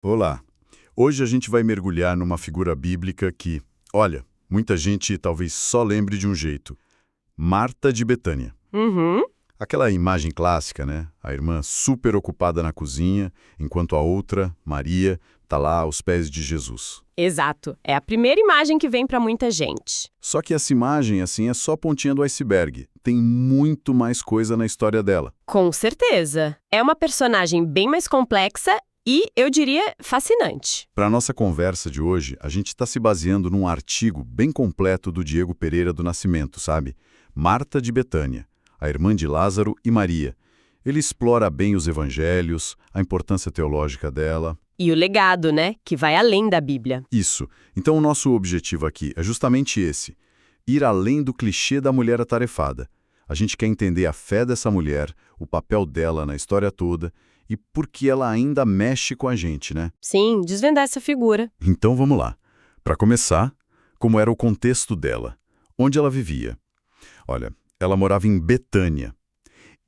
Olá! Hoje a gente vai mergulhar numa figura bíblica que, olha, muita gente talvez só lembre de um jeito. Marta de Betânia. Uhum. Aquela imagem clássica, né? A irmã super ocupada na cozinha, enquanto a outra, Maria, tá lá aos pés de Jesus. Exato. É a primeira imagem que vem para muita gente. Só que essa imagem, assim, é só a pontinha do iceberg. Tem muito mais coisa na história dela. Com certeza. É uma personagem bem mais complexa e, eu diria, fascinante. Para a nossa conversa de hoje, a gente está se baseando num artigo bem completo do Diego Pereira do Nascimento, sabe? Marta de Betânia, a irmã de Lázaro e Maria. Ele explora bem os evangelhos, a importância teológica dela. E o legado, né? Que vai além da Bíblia. Isso. Então o nosso objetivo aqui é justamente esse: ir além do clichê da mulher atarefada. A gente quer entender a fé dessa mulher, o papel dela na história toda e por que ela ainda mexe com a gente, né? Sim, desvendar essa figura. Então vamos lá. Para começar, como era o contexto dela? Onde ela vivia? Olha, ela morava em Betânia.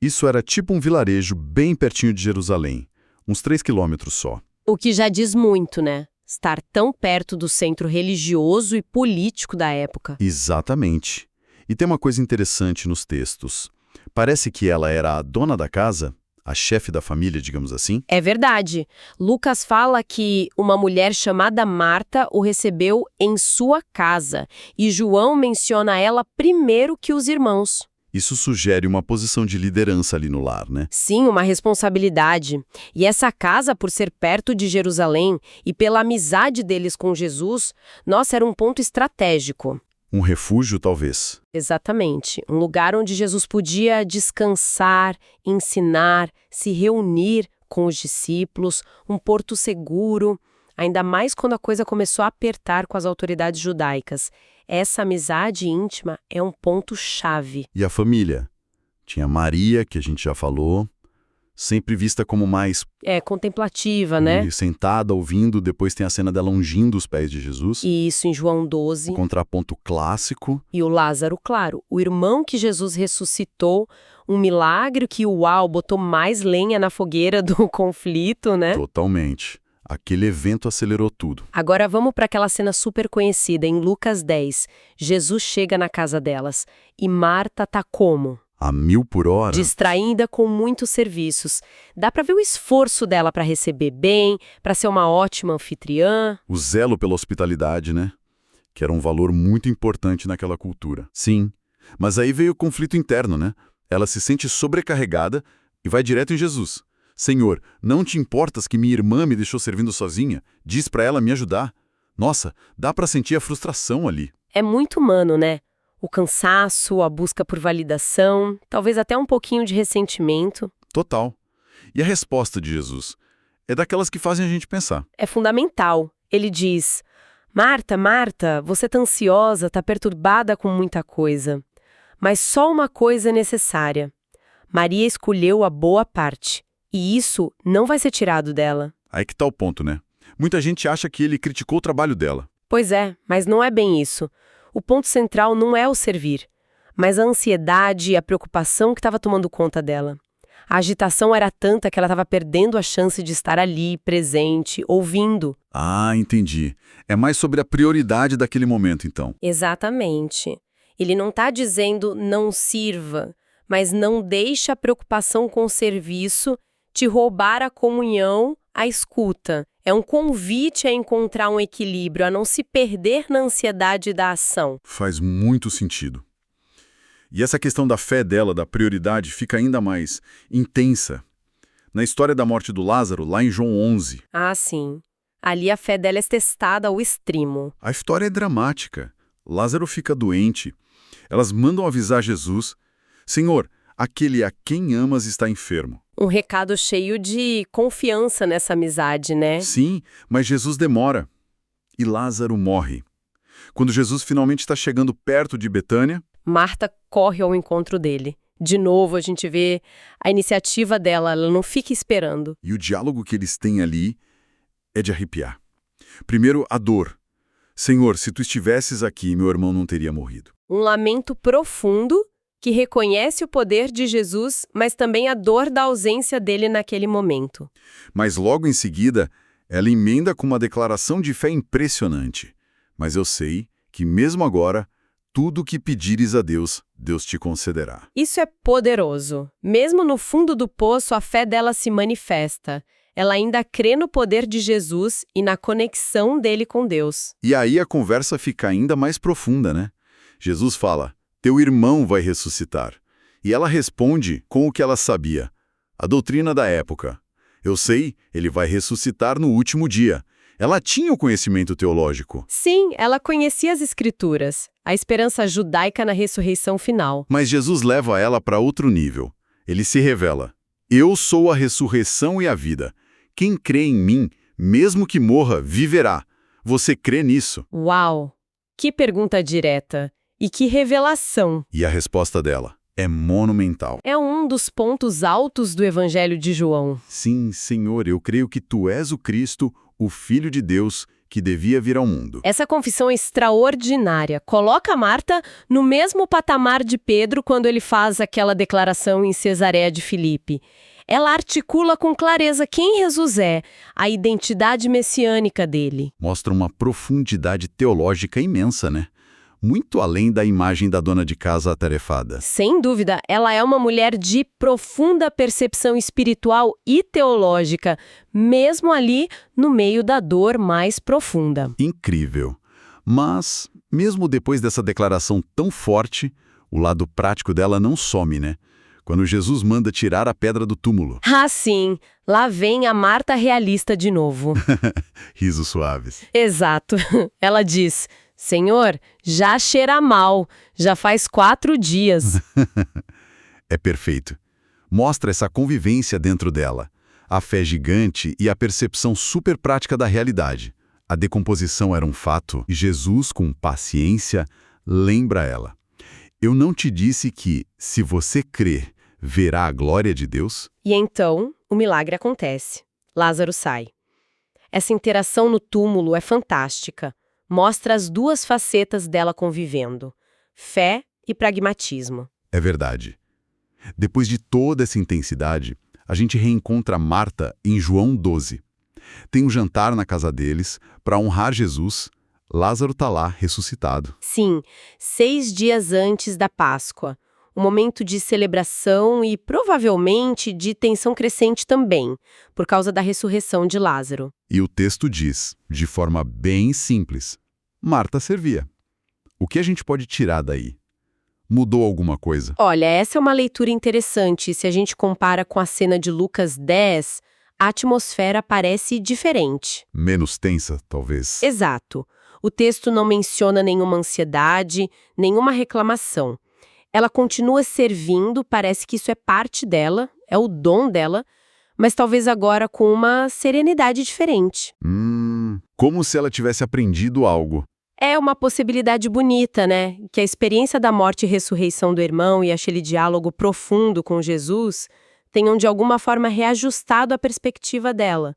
Isso era tipo um vilarejo bem pertinho de Jerusalém, uns 3 quilômetros só. O que já diz muito, né? Estar tão perto do centro religioso e político da época. Exatamente. E tem uma coisa interessante nos textos. Parece que ela era a dona da casa, a chefe da família, digamos assim. É verdade. Lucas fala que uma mulher chamada Marta o recebeu em sua casa, e João menciona ela primeiro que os irmãos. Isso sugere uma posição de liderança ali no lar, né? Sim, uma responsabilidade. E essa casa, por ser perto de Jerusalém e pela amizade deles com Jesus, nossa, era um ponto estratégico. Um refúgio, talvez. Exatamente. Um lugar onde Jesus podia descansar, ensinar, se reunir com os discípulos, um porto seguro, ainda mais quando a coisa começou a apertar com as autoridades judaicas. Essa amizade íntima é um ponto-chave. E a família? Tinha Maria, que a gente já falou, sempre vista como mais É contemplativa, né? sentada, ouvindo, depois tem a cena dela ungindo os pés de Jesus. E isso em João 12. O contraponto clássico. E o Lázaro, claro, o irmão que Jesus ressuscitou, um milagre que, uau, botou mais lenha na fogueira do conflito, né? Totalmente. Aquele evento acelerou tudo. Agora vamos para aquela cena super conhecida em Lucas 10. Jesus chega na casa delas e Marta tá como? A 1000 por hora. Distraída com muitos serviços. Dá para ver o esforço dela para receber bem, para ser uma ótima anfitriã. O zelo pela hospitalidade, né? Que era um valor muito importante naquela cultura. Sim, mas aí veio o conflito interno, né? Ela se sente sobrecarregada e vai direto em Jesus. Senhor, não te importas que minha irmã me deixou servindo sozinha? Diz para ela me ajudar. Nossa, dá para sentir a frustração ali. É muito humano, né? O cansaço, a busca por validação, talvez até um pouquinho de ressentimento. Total. E a resposta de Jesus? É daquelas que fazem a gente pensar. É fundamental. Ele diz: Marta, Marta, você tá ansiosa, tá perturbada com muita coisa. Mas só uma coisa é necessária. Maria escolheu a boa parte. E isso não vai ser tirado dela. Aí que tá o ponto, né? Muita gente acha que ele criticou o trabalho dela. Pois é, mas não é bem isso. O ponto central não é o servir, mas a ansiedade e a preocupação que estava tomando conta dela. A agitação era tanta que ela estava perdendo a chance de estar ali, presente, ouvindo. Ah, entendi. É mais sobre a prioridade daquele momento, então. Exatamente. Ele não está dizendo não sirva, mas não deixe a preocupação com o serviço te roubar a comunhão, a escuta. É um convite a encontrar um equilíbrio, a não se perder na ansiedade da ação. Faz muito sentido. E essa questão da fé dela, da prioridade, fica ainda mais intensa. Na história da morte do Lázaro, lá em João 11. Ah, sim. Ali a fé dela é testada ao extremo. A história é dramática. Lázaro fica doente. Elas mandam avisar Jesus: Senhor, aquele a quem amas está enfermo. Um recado cheio de confiança nessa amizade, né? Sim, mas Jesus demora. E Lázaro morre. Quando Jesus finalmente está chegando perto de Betânia, Marta corre ao encontro dele. De novo, a gente vê a iniciativa dela, ela não fica esperando. e o diálogo que eles têm ali é de arrepiar. Primeiro, a dor. Senhor, se tu estivesses aqui, meu irmão não teria morrido. Um lamento profundo que reconhece o poder de Jesus, mas também a dor da ausência dele naquele momento. Mas logo em seguida, Ela emenda com uma declaração de fé impressionante. Mas eu sei que mesmo agora, tudo o que pedires a Deus, Deus te concederá. Isso é poderoso. Mesmo no fundo do poço, a fé dela se manifesta. Ela ainda crê no poder de Jesus e na conexão dele com Deus. E aí a conversa fica ainda mais profunda, né? Jesus fala, teu irmão vai ressuscitar. E ela responde com o que ela sabia. A doutrina da época. Eu sei, ele vai ressuscitar no último dia. Ela tinha o conhecimento teológico. Sim, ela conhecia as Escrituras, a esperança judaica na ressurreição final. Mas Jesus leva ela para outro nível. Ele se revela. Eu sou a ressurreição e a vida. Quem crê em mim, mesmo que morra, viverá. Você crê nisso? Uau! Que pergunta direta! E que revelação! E a resposta dela é monumental. É um dos pontos altos do Evangelho de João. Sim, Senhor, eu creio que tu és o Cristo, o Filho de Deus, que devia vir ao mundo. Essa confissão é extraordinária. Coloca Marta no mesmo patamar de Pedro quando ele faz aquela declaração em Cesareia de Filipe. Ela articula com clareza quem Jesus é, a identidade messiânica dele. Mostra uma profundidade teológica imensa, né? Muito além da imagem da dona de casa atarefada. Sem dúvida, ela é uma mulher de profunda percepção espiritual e teológica, mesmo ali no meio da dor mais profunda. Incrível. Mas, mesmo depois dessa declaração tão forte, o lado prático dela não some, né? Quando Jesus manda tirar a pedra do túmulo. Ah, sim. Lá vem a Marta realista de novo. Risos suaves. Exato. Ela diz, Senhor, já cheira mal, já faz 4 dias. É perfeito. Mostra essa convivência dentro dela. A fé gigante e a percepção super prática da realidade. A decomposição era um fato e Jesus, com paciência, lembra ela. Eu não te disse que, se você crer, verá a glória de Deus? E então, o milagre acontece. Lázaro sai. Essa interação no túmulo é fantástica. Mostra as duas facetas dela convivendo. Fé e pragmatismo. É verdade. Depois de toda essa intensidade, a gente reencontra Marta em João 12. Tem um jantar na casa deles para honrar Jesus. Lázaro está lá, ressuscitado. Sim, 6 dias antes da Páscoa. Um momento de celebração e, provavelmente, de tensão crescente também, por causa da ressurreição de Lázaro. E o texto diz, de forma bem simples, Marta servia. O que a gente pode tirar daí? Mudou alguma coisa? Olha, essa é uma leitura interessante. Se a gente compara com a cena de Lucas 10, a atmosfera parece diferente. Menos tensa, talvez. Exato. O texto não menciona nenhuma ansiedade, nenhuma reclamação. Ela continua servindo, parece que isso é parte dela, é o dom dela, mas talvez agora com uma serenidade diferente. Como se ela tivesse aprendido algo. É uma possibilidade bonita, né? Que a experiência da morte e ressurreição do irmão e aquele diálogo profundo com Jesus tenham de alguma forma reajustado a perspectiva dela.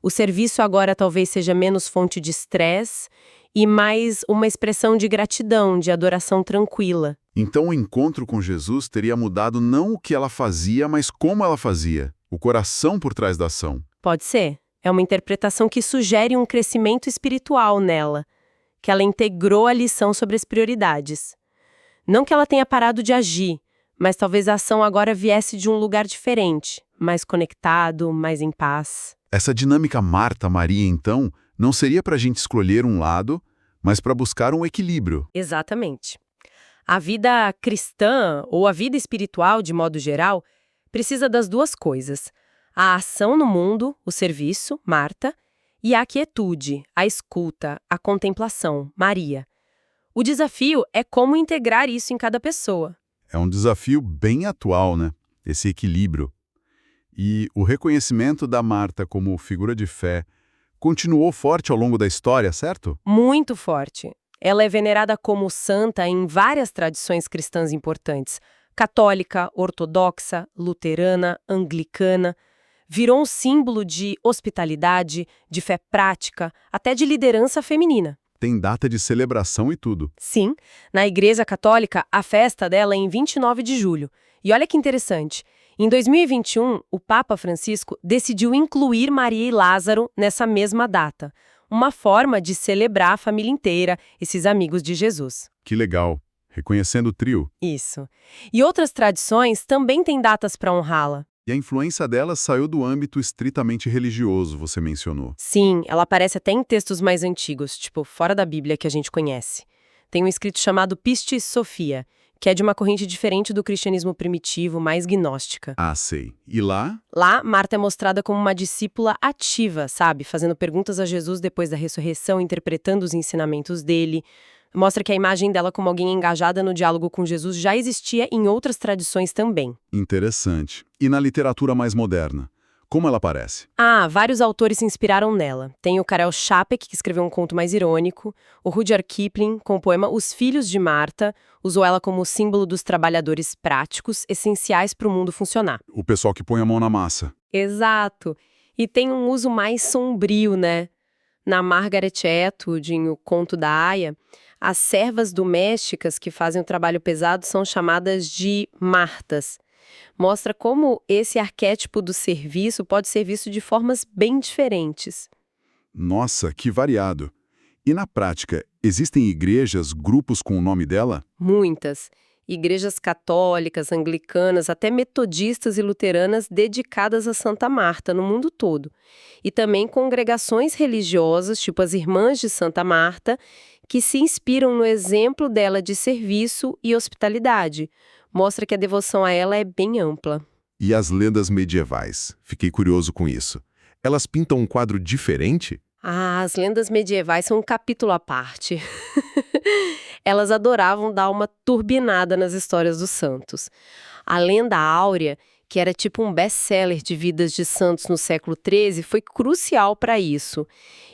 O serviço agora talvez seja menos fonte de estresse e mais uma expressão de gratidão, de adoração tranquila. Então o encontro com Jesus teria mudado não o que ela fazia, mas como ela fazia. O coração por trás da ação. Pode ser. É uma interpretação que sugere um crescimento espiritual nela, que ela integrou a lição sobre as prioridades. Não que ela tenha parado de agir, mas talvez a ação agora viesse de um lugar diferente, mais conectado, mais em paz. Essa dinâmica Marta-Maria, então, não seria para a gente escolher um lado, mas para buscar um equilíbrio. Exatamente. A vida cristã, ou a vida espiritual de modo geral, precisa das duas coisas. A ação no mundo, o serviço, Marta, e a quietude, a escuta, a contemplação, Maria. O desafio é como integrar isso em cada pessoa. É um desafio bem atual, né? Esse equilíbrio. E o reconhecimento da Marta como figura de fé continuou forte ao longo da história, certo? Muito forte. Ela é venerada como santa em várias tradições cristãs importantes. Católica, ortodoxa, luterana, anglicana. Virou um símbolo de hospitalidade, de fé prática, até de liderança feminina. Tem data de celebração e tudo. Sim, na Igreja Católica, a festa dela é em 29 de julho. E olha que interessante, Em 2021, o Papa Francisco decidiu incluir Maria e Lázaro nessa mesma data, uma forma de celebrar a família inteira, esses amigos de Jesus. Que legal. Reconhecendo o trio. Isso. E outras tradições também têm datas para honrá-la. E a influência dela saiu do âmbito estritamente religioso, você mencionou. Sim, ela aparece até em textos mais antigos, tipo fora da Bíblia que a gente conhece. Tem um escrito chamado Pistis Sophia, que é de uma corrente diferente do cristianismo primitivo, mais gnóstica. Ah, sei. E lá? Lá, Marta é mostrada como uma discípula ativa, sabe? Fazendo perguntas a Jesus depois da ressurreição, interpretando os ensinamentos dele. Mostra que a imagem dela como alguém engajada no diálogo com Jesus já existia em outras tradições também. Interessante. E na literatura mais moderna? Como ela aparece? Vários autores se inspiraram nela. Tem o Karel Čapek, que escreveu um conto mais irônico, o Rudyard Kipling, com o poema Os Filhos de Marta, usou ela como símbolo dos trabalhadores práticos, essenciais para o mundo funcionar. O pessoal que põe a mão na massa. Exato. E tem um uso mais sombrio, né? Na Margaret Atwood, em O Conto da Aia, as servas domésticas que fazem o trabalho pesado são chamadas de Martas. Mostra como esse arquétipo do serviço pode ser visto de formas bem diferentes. Nossa, que variado. E na prática, existem igrejas, grupos com o nome dela? Muitas. Igrejas católicas, anglicanas, até metodistas e luteranas dedicadas a Santa Marta no mundo todo. E também congregações religiosas, tipo as Irmãs de Santa Marta, que se inspiram no exemplo dela de serviço e hospitalidade. Mostra que a devoção a ela é bem ampla. E as lendas medievais? Fiquei curioso com isso. Elas pintam um quadro diferente? As lendas medievais são um capítulo à parte. Elas adoravam dar uma turbinada nas histórias dos santos. A lenda áurea, que era tipo um best-seller de vidas de santos no século XIII, foi crucial para isso.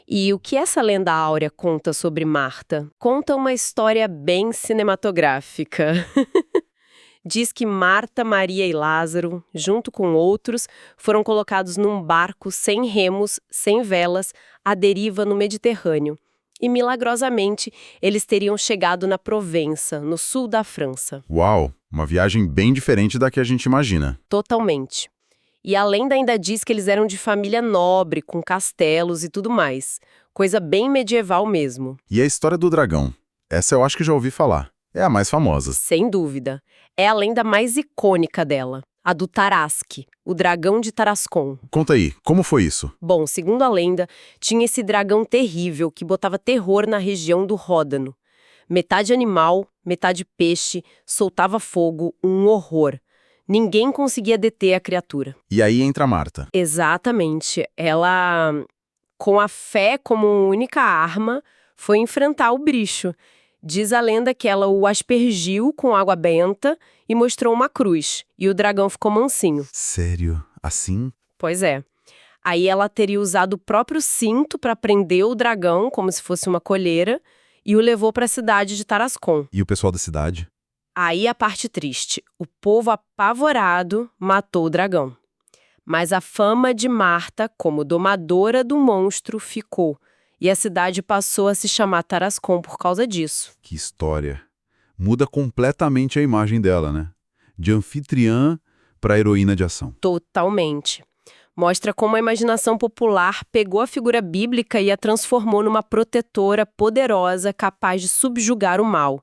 E o que essa lenda áurea conta sobre Marta? Conta uma história bem cinematográfica. Diz que Marta, Maria e Lázaro, junto com outros, foram colocados num barco sem remos, sem velas, à deriva no Mediterrâneo. E, milagrosamente, eles teriam chegado na Provença, no sul da França. Uau, uma viagem bem diferente da que a gente imagina. Totalmente. E a lenda ainda diz que eles eram de família nobre, com castelos e tudo mais. Coisa bem medieval mesmo. E a história do dragão? Essa eu acho que já ouvi falar. É a mais famosa. Sem dúvida. É a lenda mais icônica dela, a do Tarasque, o dragão de Tarascon. Conta aí, como foi isso? Bom, segundo a lenda, tinha esse dragão terrível que botava terror na região do Ródano. Metade animal, metade peixe, soltava fogo, um horror. Ninguém conseguia deter a criatura. E aí entra Marta. Exatamente. Ela, com a fé como única arma, foi enfrentar o bicho. Diz a lenda que ela o aspergiu com água benta e mostrou uma cruz, e o dragão ficou mansinho. Sério? Assim? Pois é. Aí ela teria usado o próprio cinto para prender o dragão, como se fosse uma colheira, e o levou para a cidade de Tarascon. E o pessoal da cidade? Aí a parte triste. O povo apavorado matou o dragão. Mas a fama de Marta, como domadora do monstro, ficou. E a cidade passou a se chamar Tarascon por causa disso. Que história. Muda completamente a imagem dela, né? De anfitriã para heroína de ação. Totalmente. Mostra como a imaginação popular pegou a figura bíblica e a transformou numa protetora poderosa capaz de subjugar o mal.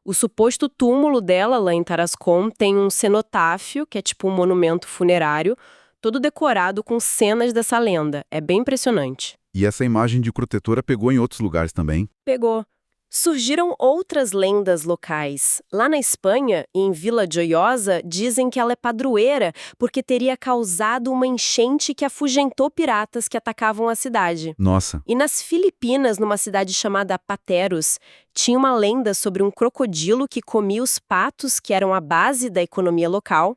O suposto túmulo dela, lá em Tarascon, tem um cenotáfio, que é tipo um monumento funerário, todo decorado com cenas dessa lenda. É bem impressionante. E essa imagem de protetora pegou em outros lugares também? Pegou. Surgiram outras lendas locais. Lá na Espanha, em Vila Joiosa, dizem que ela é padroeira porque teria causado uma enchente que afugentou piratas que atacavam a cidade. Nossa. E nas Filipinas, numa cidade chamada Pateros, tinha uma lenda sobre um crocodilo que comia os patos, que eram a base da economia local.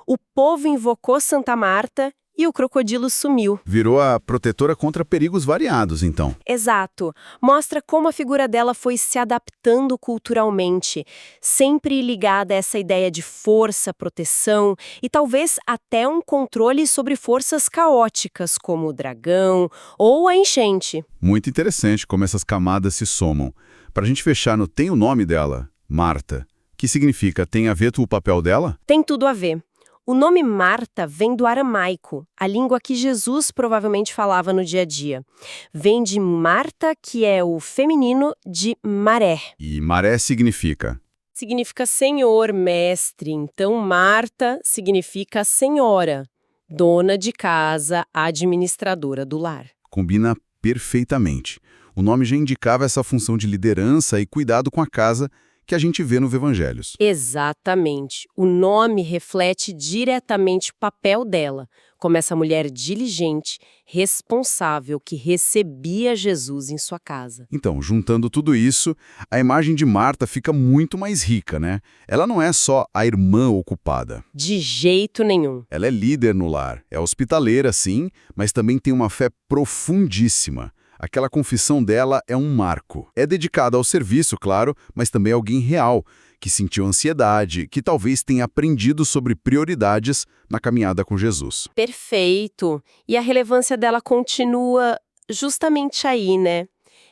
O povo invocou Santa Marta e o crocodilo sumiu. Virou a protetora contra perigos variados, então. Exato. Mostra como a figura dela foi se adaptando culturalmente, sempre ligada a essa ideia de força, proteção e talvez até um controle sobre forças caóticas, como o dragão ou a enchente. Muito interessante como essas camadas se somam. Pra gente fechar no tem o nome dela, Marta, que significa tem a ver com o papel dela? Tem tudo a ver. O nome Marta vem do aramaico, a língua que Jesus provavelmente falava no dia a dia. Vem de Marta, que é o feminino de maré. E maré significa? Significa senhor, mestre. Então, Marta significa senhora, dona de casa, administradora do lar. Combina perfeitamente. O nome já indicava essa função de liderança e cuidado com a casa que a gente vê nos evangelhos. Exatamente. O nome reflete diretamente o papel dela, como essa mulher diligente, responsável, que recebia Jesus em sua casa. Então, juntando tudo isso, a imagem de Marta fica muito mais rica, né? Ela não é só a irmã ocupada. De jeito nenhum. Ela é líder no lar, é hospitaleira, sim, mas também tem uma fé profundíssima. Aquela confissão dela é um marco. É dedicada ao serviço, claro, mas também alguém real, que sentiu ansiedade, que talvez tenha aprendido sobre prioridades na caminhada com Jesus. Perfeito. E a relevância dela continua justamente aí, né?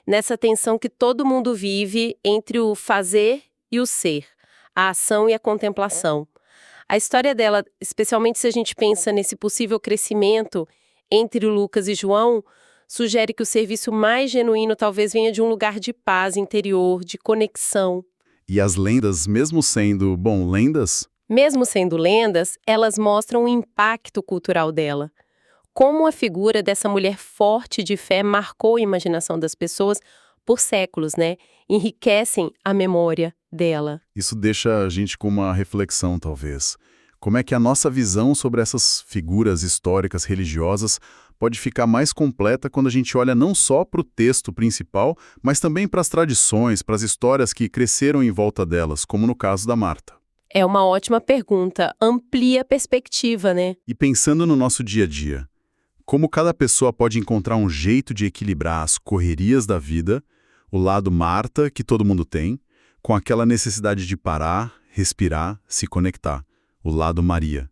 Nessa tensão que todo mundo vive entre o fazer e o ser, a ação e a contemplação. A história dela, especialmente se a gente pensa nesse possível crescimento entre o Lucas e João, sugere que o serviço mais genuíno talvez venha de um lugar de paz interior, de conexão. E as lendas, mesmo sendo, lendas, Mesmo sendo lendas, elas mostram o impacto cultural dela. Como a figura dessa mulher forte de fé marcou a imaginação das pessoas por séculos, né? Enriquecem a memória dela. isso deixa a gente com uma reflexão, talvez. Como é que a nossa visão sobre essas figuras históricas religiosas pode ficar mais completa quando a gente olha não só para o texto principal, mas também para as tradições, para as histórias que cresceram em volta delas, como no caso da Marta. É uma ótima pergunta, amplia a perspectiva, né? E pensando no nosso dia a dia, como cada pessoa pode encontrar um jeito de equilibrar as correrias da vida, o lado Marta, que todo mundo tem, com aquela necessidade de parar, respirar, se conectar, o lado Maria.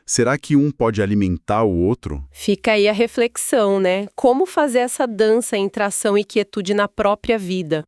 Será que um pode alimentar o outro? Fica aí a reflexão, né? Como fazer essa dança entre ação e quietude na própria vida?